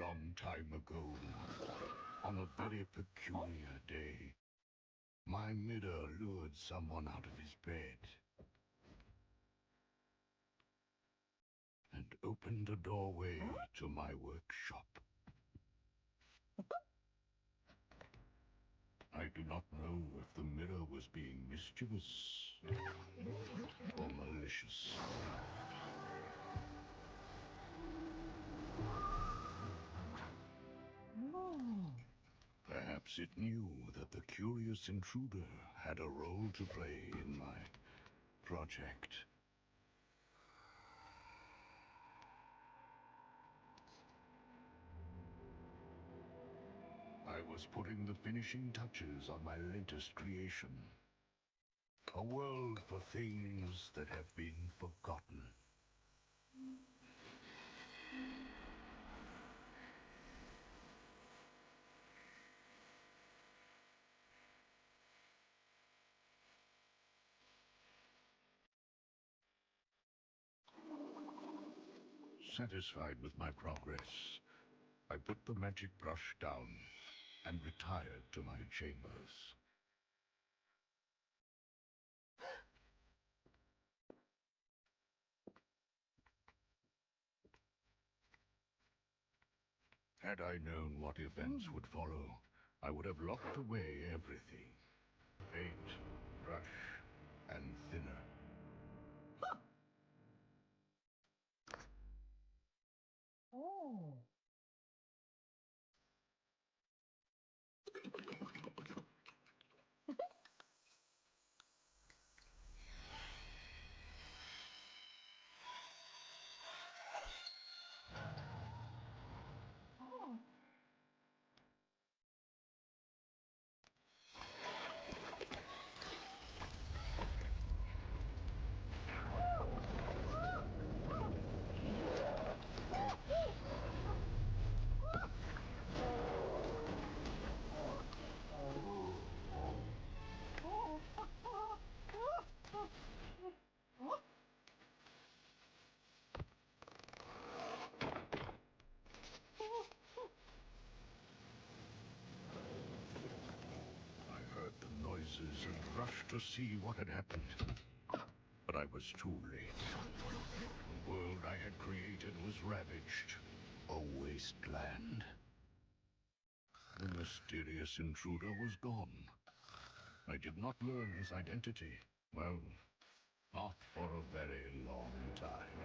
long time ago, on a very peculiar day, my mirror lured someone out of his bed and opened a doorway to my workshop. I do not know if the mirror was being mischievous or malicious. Perhaps it knew that the curious intruder had a role to play in my project. I was putting the finishing touches on my latest creation. A world for things that have been forgotten. Satisfied with my progress, I put the magic brush down and retired to my chambers. Had I known what events would follow, I would have locked away everything. Paint, brush, and thinner. I heard the noises and rushed to see what had happened. But I was too late. The world I had created was ravaged. A wasteland. The mysterious intruder was gone. I did not learn his identity. Well, not for a very long time.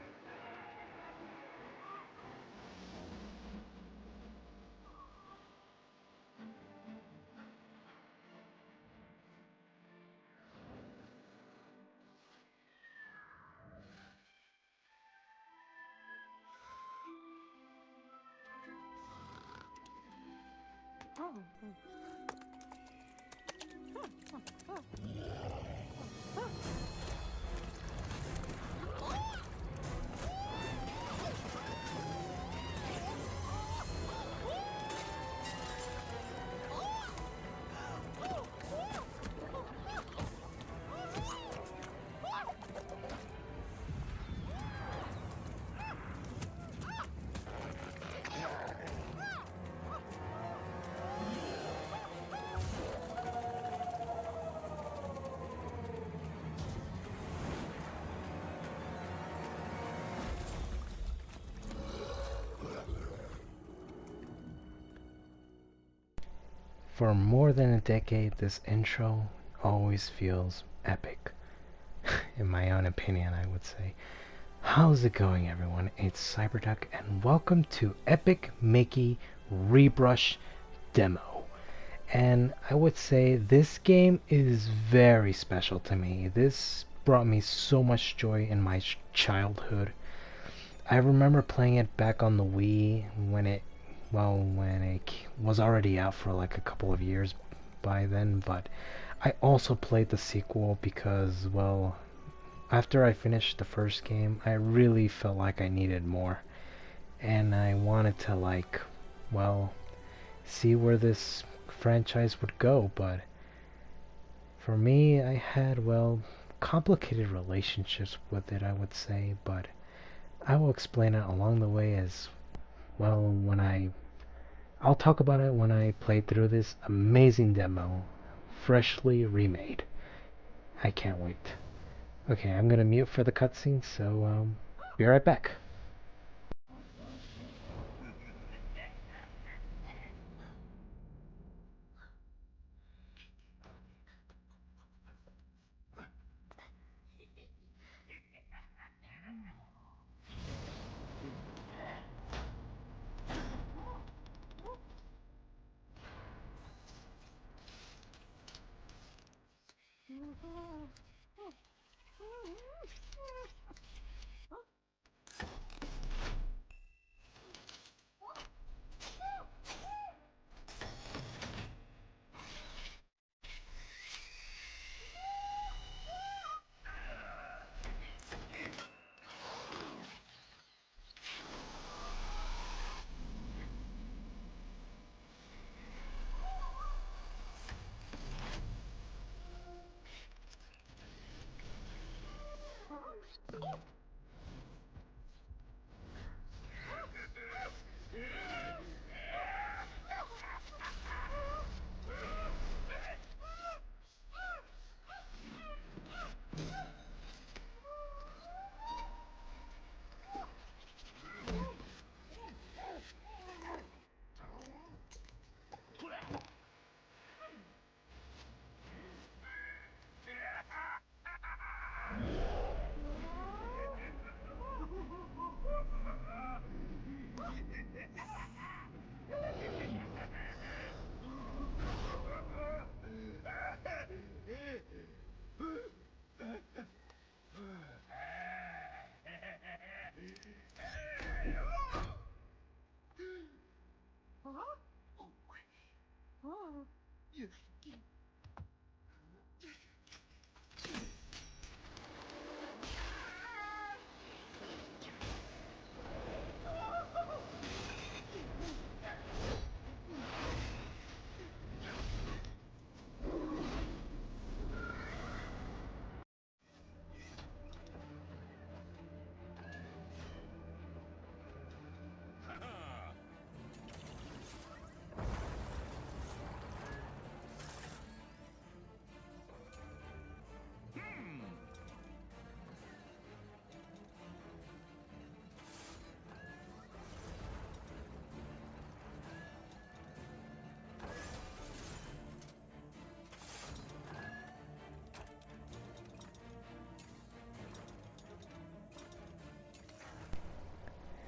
For more than a decade, this intro always feels epic. In my own opinion, I would say. How's it going, everyone? It's Cyberduck, and welcome to Epic Mickey Rebrush Demo. And I would say this game is very special to me. This brought me so much joy in my childhood. I remember playing it back on the Wii when it was already out for like a couple of years by then, but I also played the sequel because, well, after I finished the first game, I really felt like I needed more. And I wanted to, like, well, see where this franchise would go, but for me, I had, well, complicated relationships with it, I would say, but I will explain it along the way as well when I I'll talk about it when I play through this amazing demo, freshly remade. I can't wait. Okay, I'm gonna mute for the cutscene, so be right back.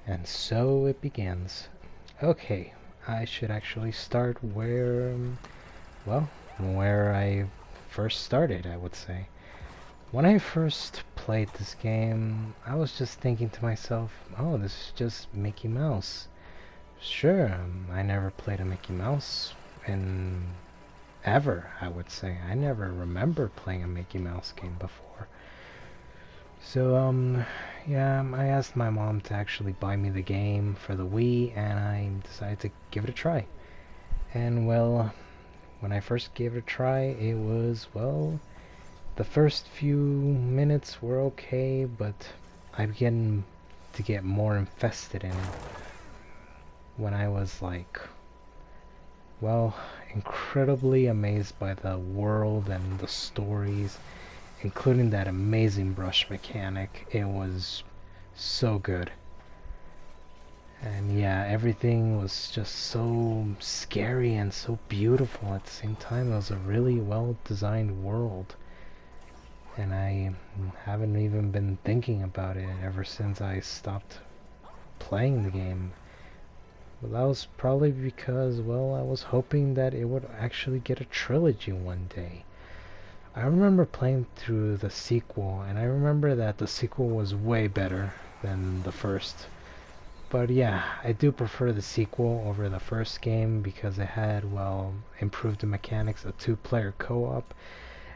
And so it begins. Okay, I should actually start well, where I first started, I would say. When I first played this game, I was just thinking to myself, oh, this is just Mickey Mouse. Sure, I never played a Mickey Mouse in ever, I would say. I never remember playing a Mickey Mouse game before. So, yeah, I asked my mom to actually buy me the game for the Wii, and I decided to give it a try. And, well, when I first gave it a try, it was, well, the first few minutes were okay, but I began to get more invested in it when I was, like, well, incredibly amazed by the world and the stories, including that amazing brush mechanic. It was so good. And yeah, everything was just so scary and so beautiful at the same time. It was a really well designed world. And I haven't even been thinking about it ever since I stopped playing the game. Well, that was probably because, well, I was hoping that it would actually get a trilogy one day. I remember playing through the sequel, and I remember that the sequel was way better than the first. But yeah, I do prefer the sequel over the first game because it had, well, improved the mechanics, a two-player co-op,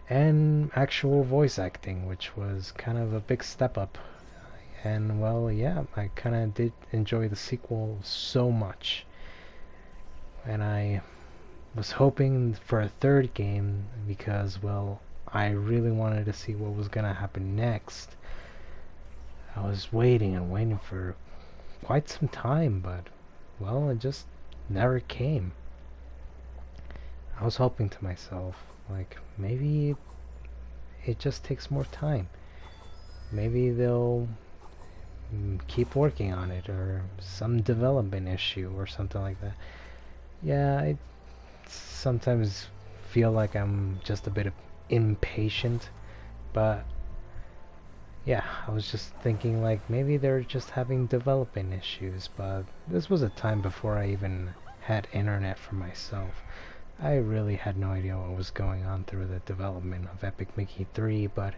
and actual voice acting, which was kind of a big step up. And well, yeah, I kind of did enjoy the sequel so much. And I was hoping for a third game because, well, I really wanted to see what was going to happen next. I was waiting and waiting for quite some time, but, well, it just never came. I was hoping to myself, like, maybe it just takes more time. Maybe they'll keep working on it, or some development issue, or something like that. Yeah, I sometimes feel like I'm just a bit impatient, but yeah, I was just thinking like maybe they're just having development issues, but this was a time before I even had internet for myself. I really had no idea what was going on through the development of Epic Mickey 3, but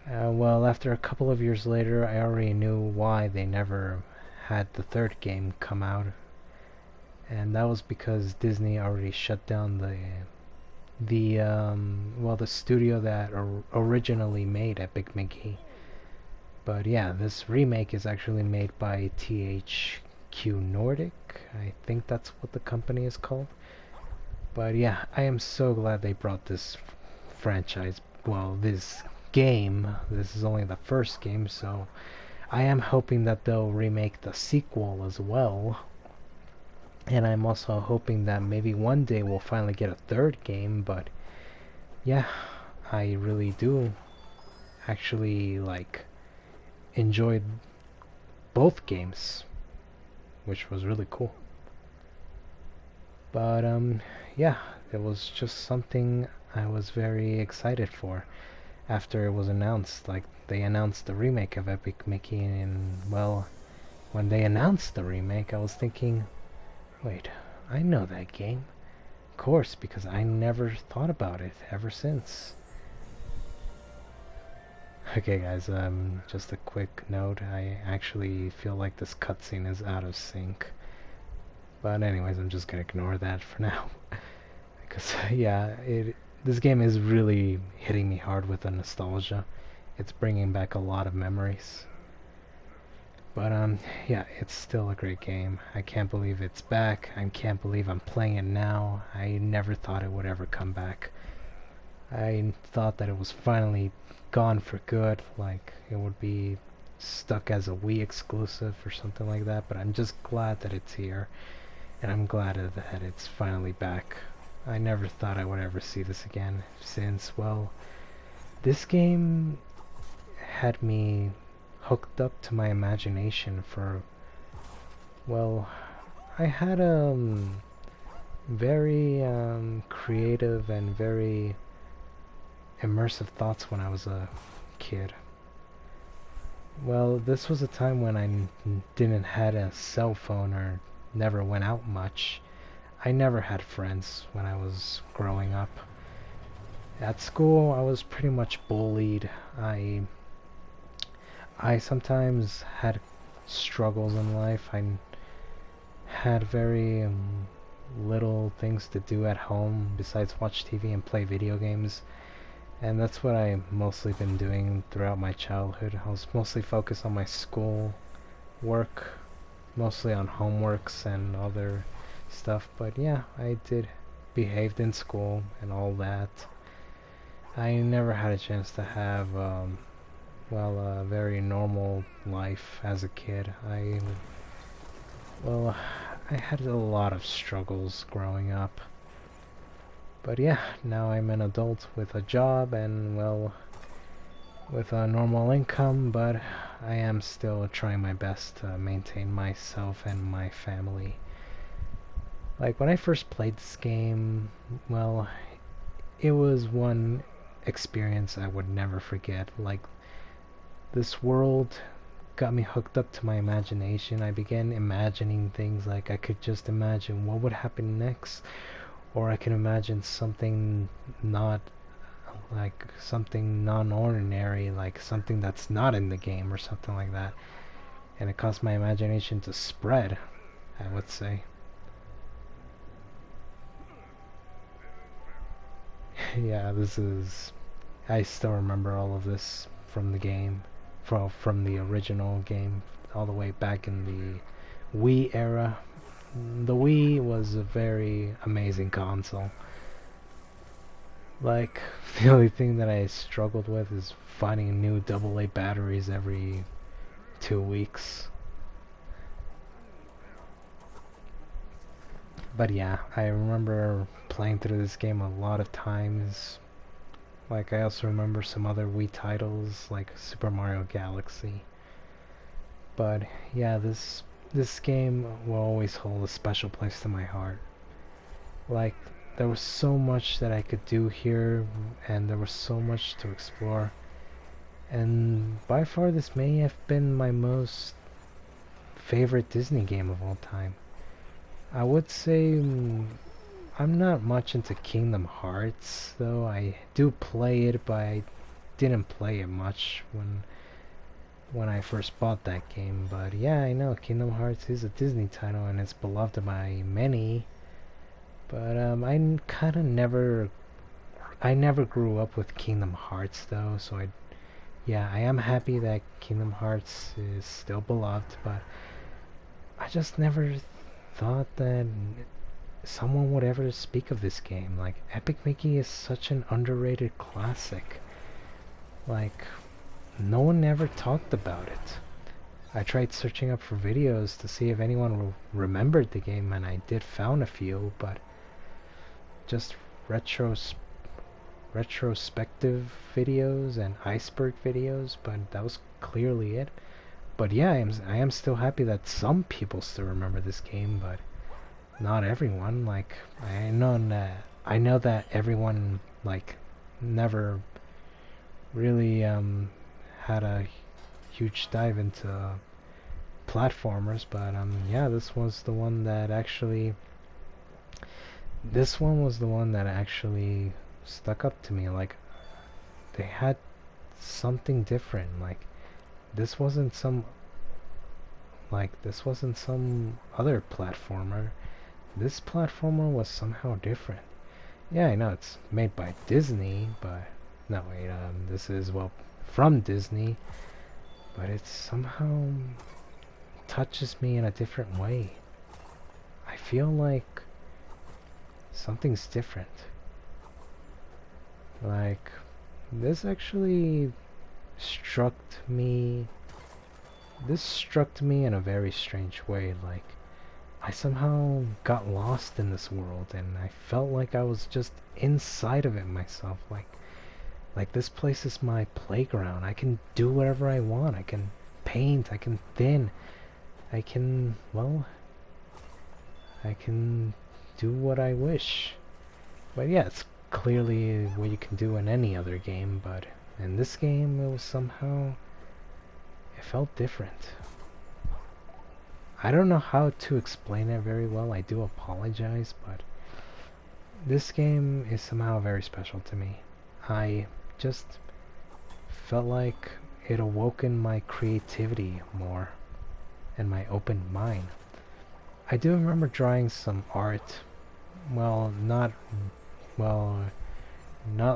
well, after a couple of years later, I already knew why they never had the third game come out, and that was because Disney already shut down the studio that originally made Epic Mickey. But yeah, this remake is actually made by THQ Nordic. I think that's what the company is called. But yeah, I am so glad they brought this franchise, well, this game. This is only the first game, so I am hoping that they'll remake the sequel as well. And I'm also hoping that maybe one day we'll finally get a third game, but yeah, I really do actually like enjoyed both games, which was really cool. But yeah, it was just something I was very excited for after it was announced. Like, they announced the remake of Epic Mickey, and well, when they announced the remake, I was thinking, wait, I know that game. Of course, because I never thought about it ever since. Okay guys, just a quick note, I actually feel like this cutscene is out of sync. But anyways, I'm just gonna ignore that for now. Because yeah, this game is really hitting me hard with the nostalgia. It's bringing back a lot of memories. But yeah, it's still a great game. I can't believe it's back. I can't believe I'm playing it now. I never thought it would ever come back. I thought that it was finally gone for good, like it would be stuck as a Wii exclusive or something like that, but I'm just glad that it's here, and I'm glad that it's finally back. I never thought I would ever see this again, since, well, this game had me hooked up to my imagination for, well, I had very creative and very immersive thoughts when I was a kid. Well, this was a time when I didn't had a cell phone or never went out much. I never had friends when I was growing up. At school, I was pretty much bullied. I sometimes had struggles in life. I had very little things to do at home besides watch TV and play video games. And that's what I mostly been doing throughout my childhood. I was mostly focused on my school work, mostly on homeworks and other stuff. But yeah, I did behaved in school and all that. I never had a chance to have well, a very normal life as a kid. Well, I had a lot of struggles growing up. But yeah, now I'm an adult with a job and, well, with a normal income, but I am still trying my best to maintain myself and my family. Like, when I first played this game, well, it was one experience I would never forget. Like, this world got me hooked up to my imagination. I began imagining things, like I could just imagine what would happen next, or I can imagine something not like something non-ordinary, like something that's not in the game or something like that. And it caused my imagination to spread, I would say. Yeah, I still remember all of this from the game, from the original game, all the way back in the Wii era. The Wii was a very amazing console. Like, the only thing that I struggled with is finding new AA batteries every 2 weeks. But yeah, I remember playing through this game a lot of times. Like, I also remember some other Wii titles, like Super Mario Galaxy. But yeah, this game will always hold a special place to my heart. Like, there was so much that I could do here, and there was so much to explore. And by far, this may have been my most favorite Disney game of all time. I would say I'm not much into Kingdom Hearts, though. I do play it, but I didn't play it much when I first bought that game. But yeah, I know Kingdom Hearts is a Disney title and it's beloved by many. But I never grew up with Kingdom Hearts though, so yeah, I am happy that Kingdom Hearts is still beloved, but I just never thought that someone would ever speak of this game. Like, Epic Mickey is such an underrated classic. Like, no one ever talked about it. I tried searching up for videos to see if anyone remembered the game, and I did found a few, but just retrospective videos and iceberg videos, but that was clearly it. But yeah, I am still happy that some people still remember this game, but not everyone. Like, I know that everyone like never really had a huge dive into platformers, but yeah, this one was the one that actually stuck up to me. Like, they had something different. Like, this wasn't some other platformer. This platformer was somehow different. Yeah, I know it's made by Disney, but no, wait, this is, well, from Disney, but it somehow touches me in a different way. I feel like something's different. Like, this actually struck me. This struck me in a very strange way. Like, I somehow got lost in this world, and I felt like I was just inside of it myself. Like this place is my playground. I can do whatever I want. I can paint. I can thin. I can, well, I can do what I wish. But yeah, it's clearly what you can do in any other game, but in this game, it felt different. I don't know how to explain it very well. I do apologize, but this game is somehow very special to me. I just felt like it awoken my creativity more and my open mind. I do remember drawing some art. Well, not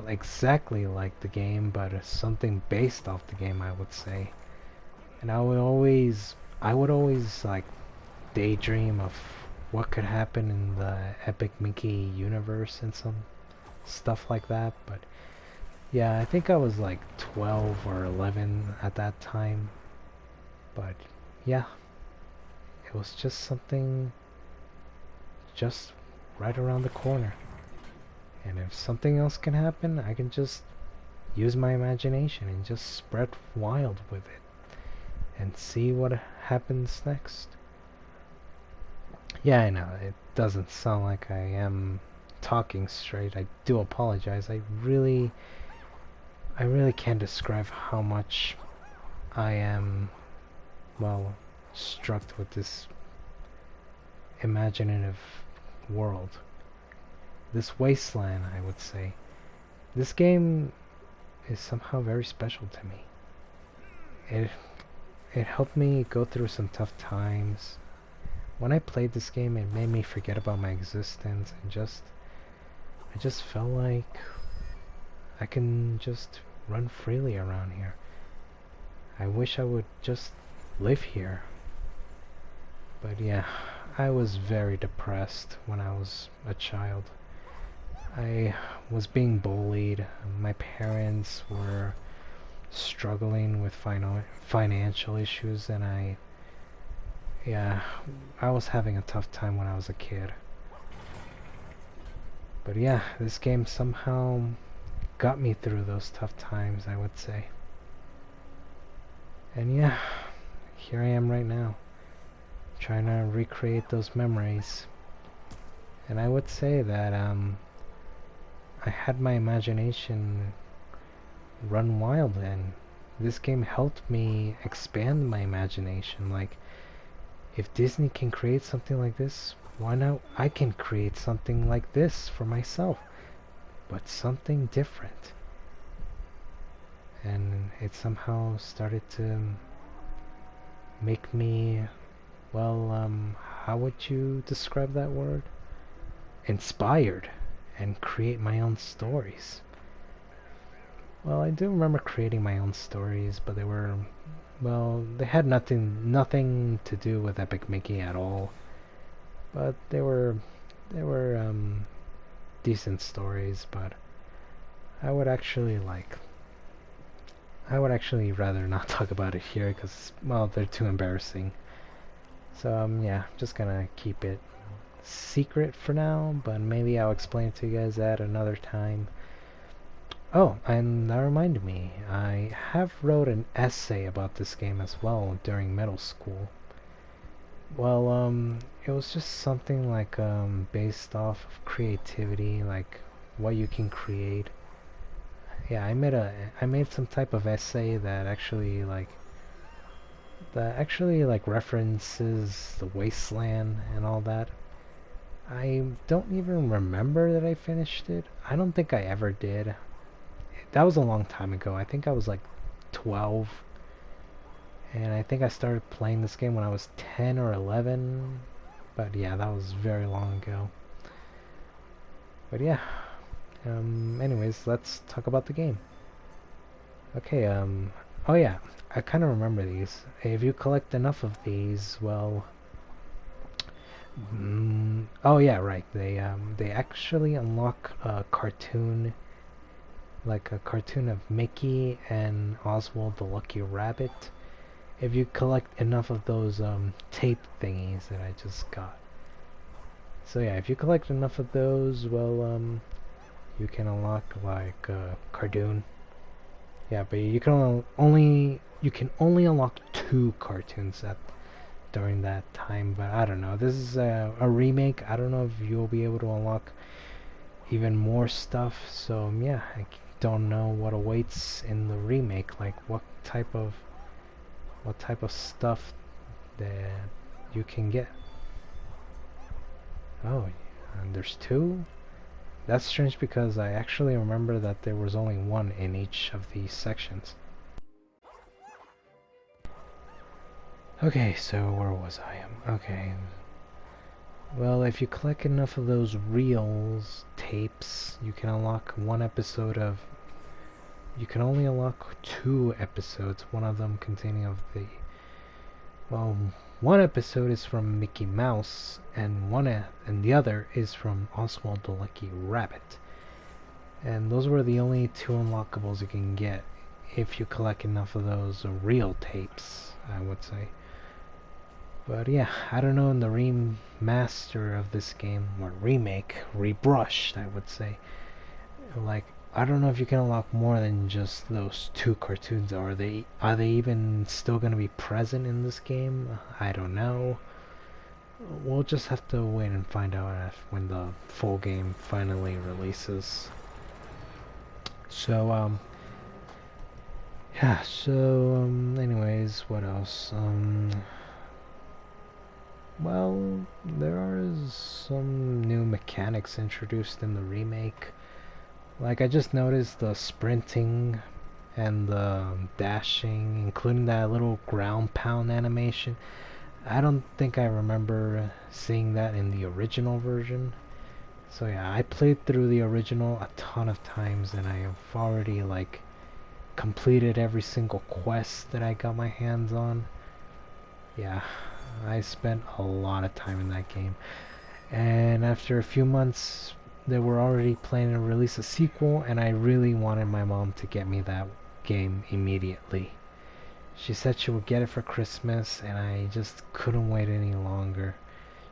exactly like the game, but something based off the game, I would say. And I would always like daydream of what could happen in the Epic Mickey universe and some stuff like that. But yeah, I think I was like 12 or 11 at that time. But yeah, it was just something just right around the corner. And if something else can happen, I can just use my imagination and just spread wild with it and see what happens next. Yeah, I know, it doesn't sound like I am talking straight. I do apologize. I really can't describe how much I am, well, struck with this imaginative world. This wasteland, I would say. This game is somehow very special to me. It helped me go through some tough times. When I played this game, it made me forget about my existence and I just felt like I can just run freely around here. I wish I would just live here. But yeah, I was very depressed when I was a child. I was being bullied. My parents were struggling with financial issues, and I was having a tough time when I was a kid. But yeah, this game somehow got me through those tough times, I would say. And yeah, here I am right now, trying to recreate those memories. And I would say that I had my imagination run wild, and this game helped me expand my imagination. Like, if Disney can create something like this, why not I can create something like this for myself, but something different. And it somehow started to make me, well, how would you describe that word? Inspired, and create my own stories. Well, I do remember creating my own stories, but they were, well, they had nothing to do with Epic Mickey at all. But they were decent stories, but I would actually rather not talk about it here because, well, they're too embarrassing. So yeah, I'm just gonna keep it secret for now, but maybe I'll explain it to you guys at another time. Oh, and that reminded me, I have wrote an essay about this game as well during middle school. Well, it was just something like based off of creativity, like what you can create. Yeah, I made some type of essay that actually like references the wasteland and all that. I don't even remember that I finished it. I don't think I ever did. That was a long time ago. I think I was like 12, and I think I started playing this game when I was 10 or 11. But yeah, that was very long ago. But yeah, anyways, let's talk about the game. Okay, oh yeah, I kind of remember these. If you collect enough of these, well, oh yeah, right. They actually unlock a cartoon, like a cartoon of Mickey and Oswald the Lucky Rabbit. If you collect enough of those tape thingies that I just got. So yeah, if you collect enough of those, well, you can unlock like a cartoon. Yeah, but you can only unlock 2 cartoons during that time. But I don't know. This is a remake. I don't know if you'll be able to unlock even more stuff. So yeah, I don't know what awaits in the remake. Like what type of stuff that you can get. Oh, and there's 2? That's strange because I actually remember that there was only 1 in each of these sections. Okay, so where was I? Okay. Well, if you collect enough of those reels, tapes, you can unlock 1 episode of... You can only unlock 2 episodes, one of them containing of the... Well, 1 episode is from Mickey Mouse, and the other is from Oswald the Lucky Rabbit. And those were the only 2 unlockables you can get if you collect enough of those reel tapes, I would say. But yeah, I don't know in the remaster of this game, or remake, Rebrushed, I would say. Like, I don't know if you can unlock more than just those 2 cartoons. Are they even still gonna be present in this game? I don't know. We'll just have to wait and find out when the full game finally releases. So yeah. So anyways, what else? Well, there are some new mechanics introduced in the remake. Like, I just noticed the sprinting and the dashing, including that little ground pound animation. I don't think I remember seeing that in the original version. So yeah, I played through the original a ton of times, and I have already, like, completed every single quest that I got my hands on. Yeah, I spent a lot of time in that game. And after a few months, they were already planning to release a sequel, and I really wanted my mom to get me that game immediately. She said she would get it for Christmas, and I just couldn't wait any longer.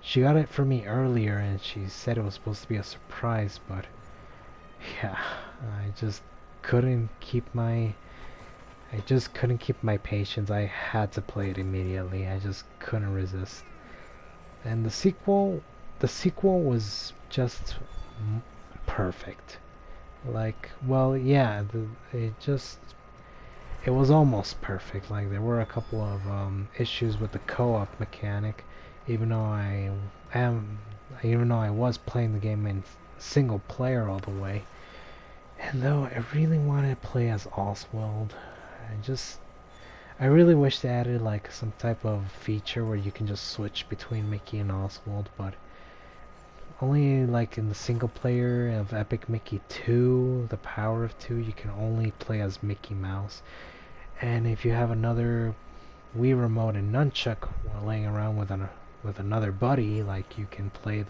she got it for me earlier, and she said it was supposed to be a surprise, but yeah, I just couldn't keep my I just couldn't keep my patience. I had to play it immediately. I just couldn't resist. And the sequel was just perfect. Like, well, yeah, it was almost perfect. Like, there were a couple of issues with the co-op mechanic, even though am, even though I was playing the game in single player all the way. And though I really wanted to play as Oswald, I really wish they added like some type of feature where you can just switch between Mickey and Oswald, but only like in the single player of Epic Mickey 2, the Power of 2, you can only play as Mickey Mouse. And if you have another Wii remote and nunchuck while laying around with another buddy, like you can play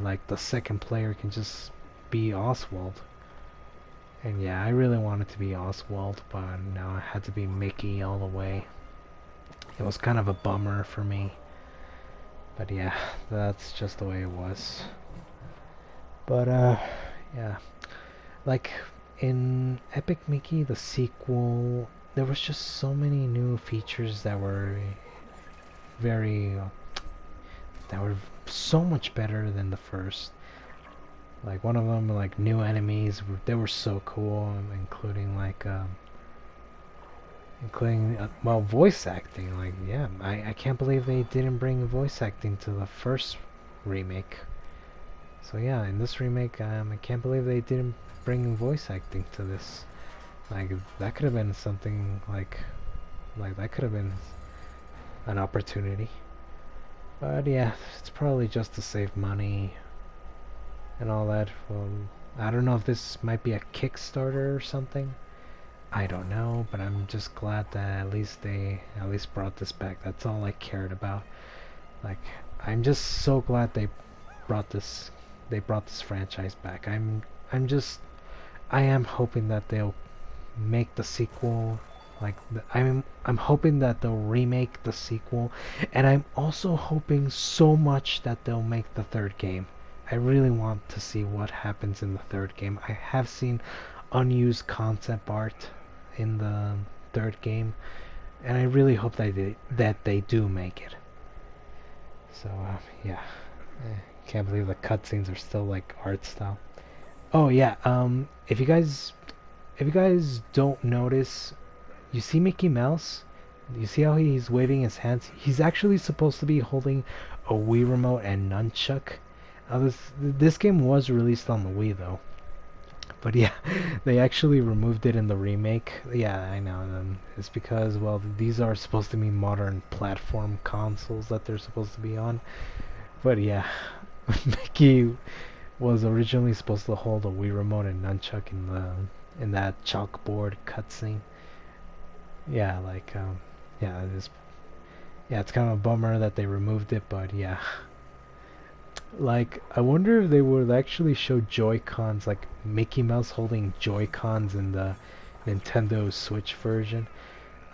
like the second player can just be Oswald. And yeah, I really wanted to be Oswald, but no, I had to be Mickey all the way. It was kind of a bummer for me. But yeah, that's just the way it was. But yeah. Like in Epic Mickey, the sequel, there was just so many new features that were very that were so much better than the first. Like one of them, like new enemies, they were so cool, including well, voice acting. Like, yeah, I can't believe they didn't bring voice acting to the first remake. So yeah, in this remake, I can't believe they didn't bring voice acting to this. Like, that could have been something like that could have been an opportunity. But yeah, it's probably just to save money and all that. Well, I don't know if this might be a Kickstarter or something. I don't know, but I'm just glad that at least they brought this back. That's all I cared about. Like, I'm just so glad brought this they brought this franchise back. I am hoping that they'll make the sequel. I'm hoping that they'll remake the sequel, and I'm also hoping so much that they'll make the third game. I really want to see what happens in the third game. I have seen unused concept art in the third game, and I really hope that they do make it. So yeah, can't believe the cutscenes are still like art style. Oh yeah, if you guys don't notice, you see Mickey Mouse. You see how he's waving his hands? He's actually supposed to be holding a Wii remote and nunchuck. This game was released on the Wii though. But yeah, they actually removed it in the remake. Yeah, I know. It's because, well, these are supposed to be modern platform consoles that they're supposed to be on. But yeah, Mickey was originally supposed to hold a Wii remote and nunchuck in that chalkboard cutscene. Yeah, it's kind of a bummer that they removed it, but yeah. Like, I wonder if they would actually show Joy-Cons, like Mickey Mouse holding Joy-Cons in the Nintendo Switch version.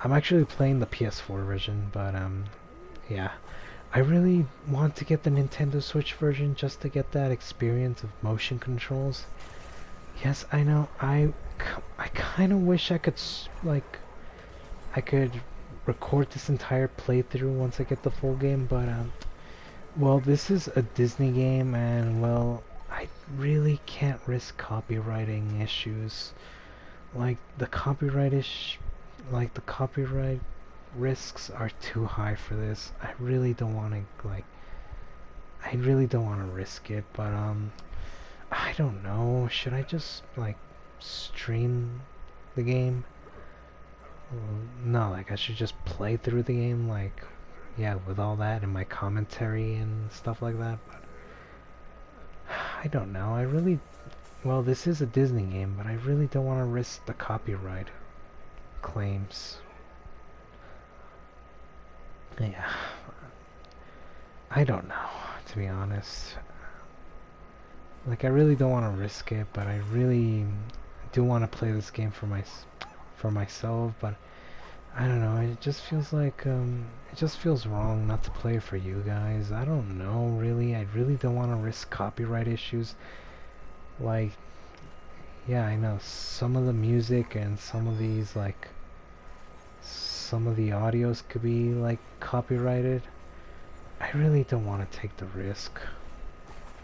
I'm actually playing the PS4 version, but yeah. I really want to get the Nintendo Switch version just to get that experience of motion controls. Yes, I know. I kind of wish I could I could record this entire playthrough once I get the full game, but well, this is a Disney game, and well, I really can't risk copywriting issues. Like the copyright risks are too high for this. I really don't want to risk it, but I don't know. Should I just like stream the game? No, like I should just play through the game, like, yeah, with all that and my commentary and stuff like that. But I don't know. Well, this is a Disney game, but I really don't want to risk the copyright claims. Yeah, I don't know, to be honest. Like, I really don't want to risk it, but I really do want to play this game for myself, but I don't know, it just feels like, it just feels wrong not to play for you guys. I don't know, really. I really don't want to risk copyright issues. Like, yeah, I know some of the music and some of these, like, some of the audios could be, like, copyrighted. I really don't want to take the risk.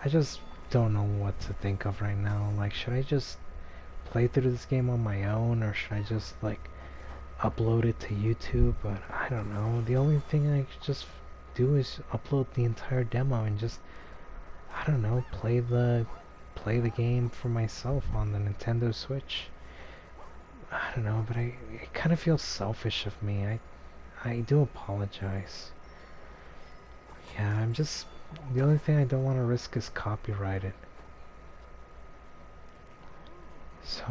I just don't know what to think of right now. Like, should I just play through this game on my own, or should I just, like, upload it to YouTube? But I don't know. The only thing I could just do is upload the entire demo and just, I don't know, play the game for myself on the Nintendo Switch. I don't know, but it kind of feels selfish of me. I do apologize. Yeah, I'm just, the only thing I don't want to risk is copyrighted. So,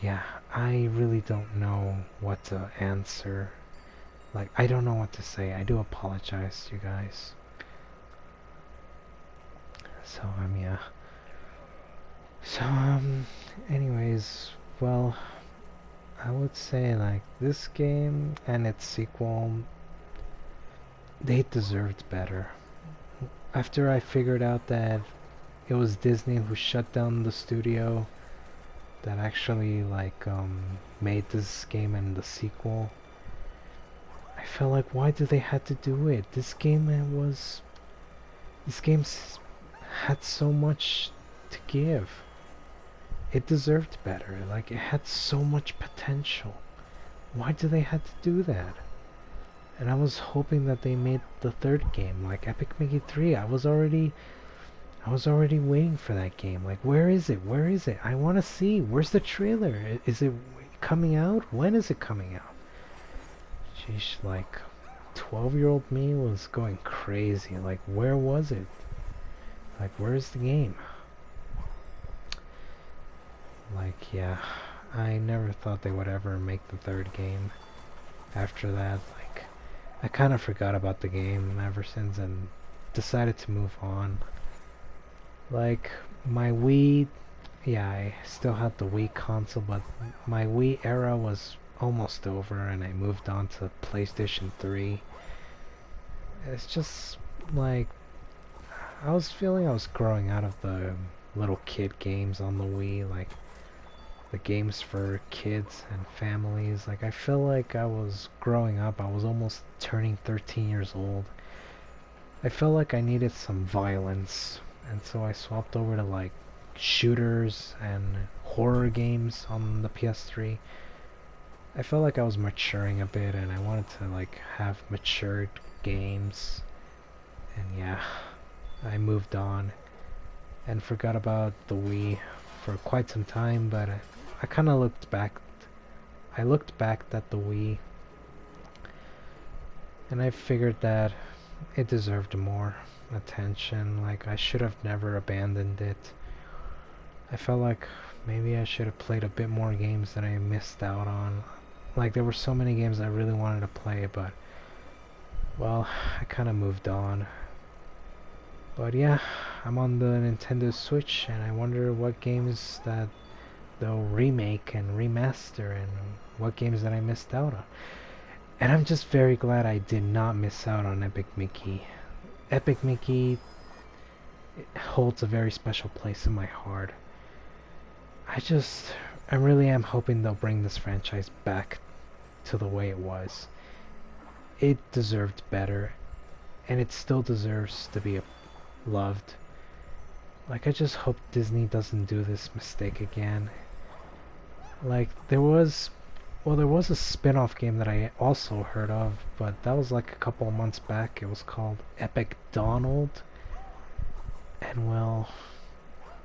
yeah, I really don't know what to answer. Like, I don't know what to say. I do apologize, you guys. So, yeah. So, anyways, well, I would say, like, this game and its sequel, they deserved better. After I figured out that it was Disney who shut down the studio that actually, like, made this game and the sequel, I felt like, why do they have to do it? This game had so much to give. It deserved better. Like, it had so much potential. Why do they have to do that? And I was hoping that they made the third game, like Epic Mickey 3. I was already waiting for that game. Like, where is it? Where is it? I want to see. Where's the trailer? Is it coming out? When is it coming out? Sheesh, like, 12-year-old me was going crazy. Like, where was it? Like, where's the game? Like, yeah, I never thought they would ever make the third game. After that, like, I kind of forgot about the game ever since and decided to move on. Like, my Wii, yeah, I still had the Wii console, but my Wii era was almost over and I moved on to PlayStation 3. It's just, like, I was feeling I was growing out of the little kid games on the Wii, like, the games for kids and families. Like, I feel like I was growing up. I was almost turning 13 years old. I felt like I needed some violence, and so I swapped over to, like, shooters and horror games on the PS3. I felt like I was maturing a bit, and I wanted to, like, have matured games. And yeah, I moved on and forgot about the Wii for quite some time, but I kind of looked back. I looked back at the Wii, and I figured that it deserved more attention. Like, I should have never abandoned it. I felt like maybe I should have played a bit more games that I missed out on. Like, there were so many games I really wanted to play, but, well, I kind of moved on. But yeah, I'm on the Nintendo Switch, and I wonder what games that they'll remake and remaster, and what games that I missed out on. And I'm just very glad I did not miss out on Epic Mickey. Epic Mickey holds a very special place in my heart. I really am hoping they'll bring this franchise back to the way it was. It deserved better, and it still deserves to be loved. Like, I just hope Disney doesn't do this mistake again. Like, there was a spin-off game that I also heard of, but that was like a couple of months back. It was called Epic Donald. And, well,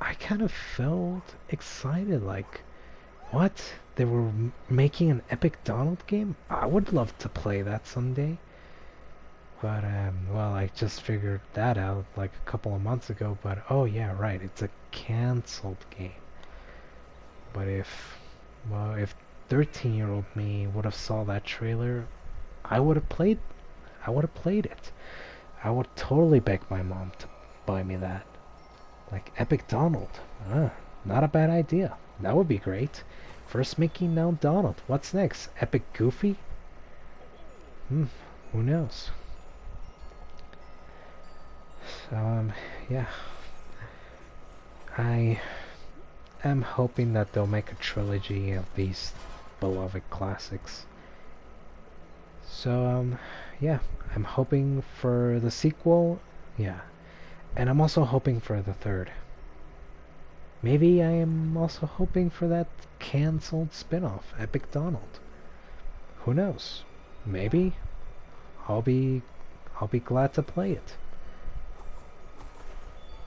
I kind of felt excited, like, what? They were making an Epic Donald game? I would love to play that someday. But, well, I just figured that out like a couple of months ago, but, oh yeah, right, it's a cancelled game. But if 13-year-old me would have saw that trailer, I would have played it. I would totally beg my mom to buy me that. Like, Epic Donald. Not a bad idea. That would be great. First Mickey, now Donald. What's next? Epic Goofy? Who knows? So, yeah. I am hoping that they'll make a trilogy of these beloved classics. So, yeah. I'm hoping for the sequel. Yeah. And I'm also hoping for the third. Maybe I am also hoping for that cancelled spin-off, Epic Donald. Who knows? Maybe I'll be glad to play it.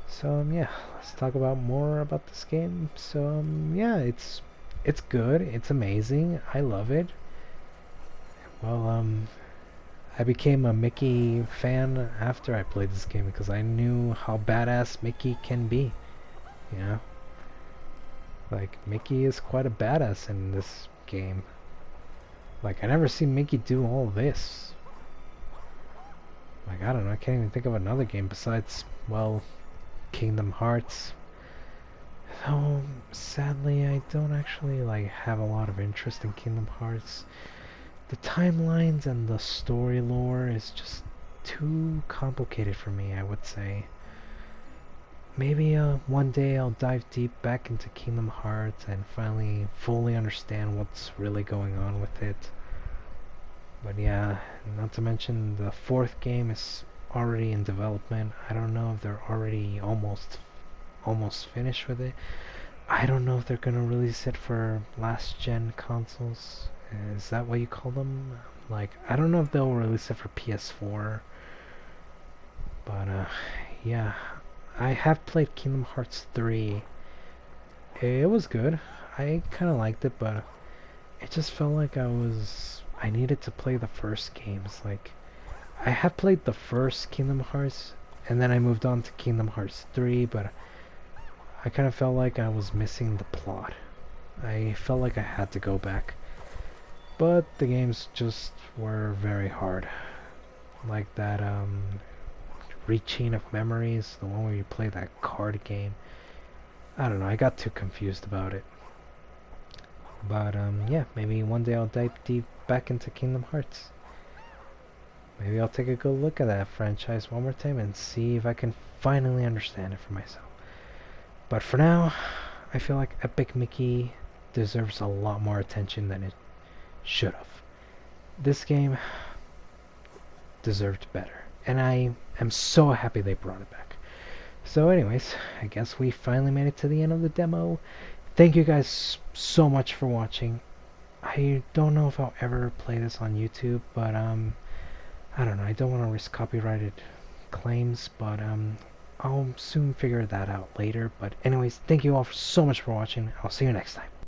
So yeah, let's talk about more about this game. So yeah, it's good. It's amazing. I love it. Well, I became a Mickey fan after I played this game because I knew how badass Mickey can be. You know, like Mickey is quite a badass in this game. Like I never seen Mickey do all this. Like I don't know, I can't even think of another game besides, well, Kingdom Hearts. Though sadly I don't actually like have a lot of interest in Kingdom Hearts. The timelines and the story lore is just too complicated for me, I would say. Maybe one day I'll dive deep back into Kingdom Hearts and finally fully understand what's really going on with it. But yeah, not to mention the fourth game is already in development. I don't know if they're already almost finished with it. I don't know if they're gonna release it for last gen consoles. Is that what you call them? Like, I don't know if they'll release it for PS4. But yeah, I have played Kingdom Hearts 3. It was good. I kind of liked it, but it just felt like I needed to play the first games. Like, I have played the first Kingdom Hearts, and then I moved on to Kingdom Hearts 3, but I kind of felt like I was missing the plot. I felt like I had to go back. But the games just were very hard. Like that Rechain of Memories, the one where you play that card game. I don't know, I got too confused about it. But yeah, maybe one day I'll dive deep back into Kingdom Hearts. Maybe I'll take a good look at that franchise one more time and see if I can finally understand it for myself. But for now, I feel like Epic Mickey deserves a lot more attention than it should have. This game deserved better, and I am so happy they brought it back. So anyways, I guess we finally made it to the end of the demo. Thank you guys so much for watching. I don't know if I'll ever play this on YouTube, but I don't know, I don't want to risk copyrighted claims, but I'll soon figure that out later. But anyways, thank you all so much for watching. I'll see you next time.